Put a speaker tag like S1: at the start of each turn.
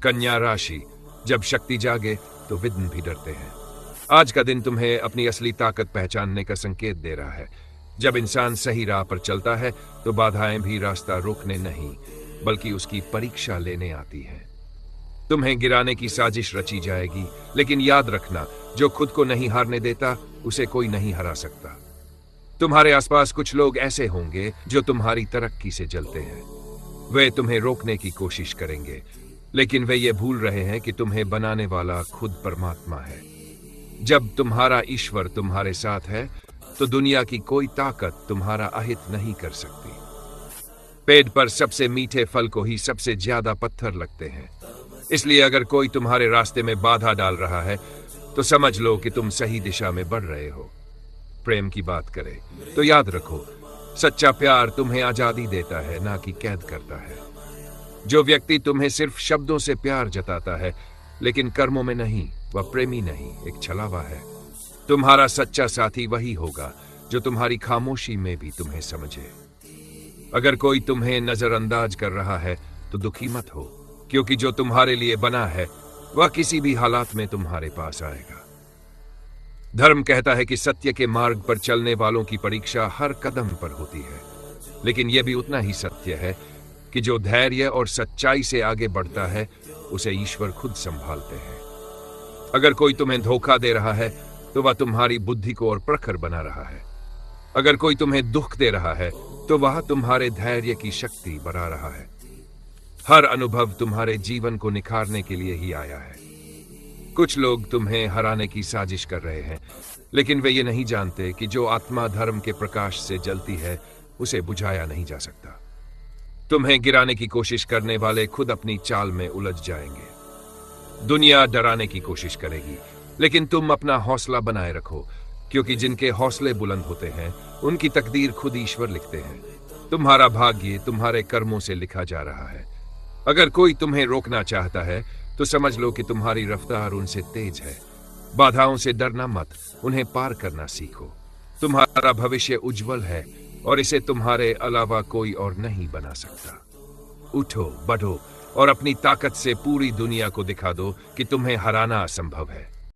S1: कन्या राशि, जब शक्ति जागे तो विघ्न भी डरते हैं। आज का दिन तुम्हें अपनी असली ताकत पहचानने का संकेत दे रहा है। जब इंसान सही राह पर चलता है तो बाधाएं भी रास्ता रोकने नहीं बल्कि उसकी परीक्षा लेने आती हैं। तुम्हें गिराने की साजिश रची जाएगी, लेकिन याद रखना, जो खुद को नहीं हारने देता उसे कोई नहीं हरा सकता। तुम्हारे आसपास कुछ लोग ऐसे होंगे जो तुम्हारी तरक्की से जलते हैं। वे तुम्हें रोकने की कोशिश करेंगे, लेकिन वे ये भूल रहे हैं कि तुम्हें बनाने वाला खुद परमात्मा है। जब तुम्हारा ईश्वर तुम्हारे साथ है तो दुनिया की कोई ताकत तुम्हारा अहित नहीं कर सकती। पेड़ पर सबसे मीठे फल को ही सबसे ज्यादा पत्थर लगते हैं। इसलिए अगर कोई तुम्हारे रास्ते में बाधा डाल रहा है तो समझ लो कि तुम सही दिशा में बढ़ रहे हो। प्रेम की बात करें तो याद रखो, सच्चा प्यार तुम्हें आजादी देता है, ना कि कैद करता है। जो व्यक्ति तुम्हें सिर्फ शब्दों से प्यार जताता है लेकिन कर्मों में नहीं, वह प्रेमी नहीं, एक छलावा है। तुम्हारा सच्चा साथी वही होगा जो तुम्हारी खामोशी में भी तुम्हें समझे। अगर कोई तुम्हें नजरअंदाज कर रहा है तो दुखी मत हो, क्योंकि जो तुम्हारे लिए बना है वह किसी भी हालात में तुम्हारे पास आएगा। धर्म कहता है कि सत्य के मार्ग पर चलने वालों की परीक्षा हर कदम पर होती है, लेकिन यह भी उतना ही सत्य है कि जो धैर्य और सच्चाई से आगे बढ़ता है उसे ईश्वर खुद संभालते हैं। अगर कोई तुम्हें धोखा दे रहा है तो वह तुम्हारी बुद्धि को और प्रखर बना रहा है। अगर कोई तुम्हें दुख दे रहा है तो वह तुम्हारे धैर्य की शक्ति बढ़ा रहा है। हर अनुभव तुम्हारे जीवन को निखारने के लिए ही आया है। कुछ लोग तुम्हें हराने की साजिश कर रहे हैं, लेकिन वे ये नहीं जानते कि जो आत्मा धर्म के प्रकाश से जलती है उसे बुझाया नहीं जा सकता। तुम्हें गिराने की कोशिश करने वाले खुद अपनी चाल में उलझ जाएंगे। दुनिया डराने की कोशिश करेगी, लेकिन तुम अपना हौसला बनाए रखो, क्योंकि जिनके हौसले बुलंद होते हैं उनकी तकदीर खुद ईश्वर लिखते हैं। तुम्हारा भाग्य तुम्हारे कर्मों से लिखा जा रहा है। अगर कोई तुम्हें रोकना चाहता है तो समझ लो कि तुम्हारी रफ्तार उनसे तेज है। बाधाओं से डरना मत, उन्हें पार करना सीखो। तुम्हारा भविष्य उज्जवल है और इसे तुम्हारे अलावा कोई और नहीं बना सकता। उठो, बढ़ो और अपनी ताकत से पूरी दुनिया को दिखा दो कि तुम्हें हराना असंभव है।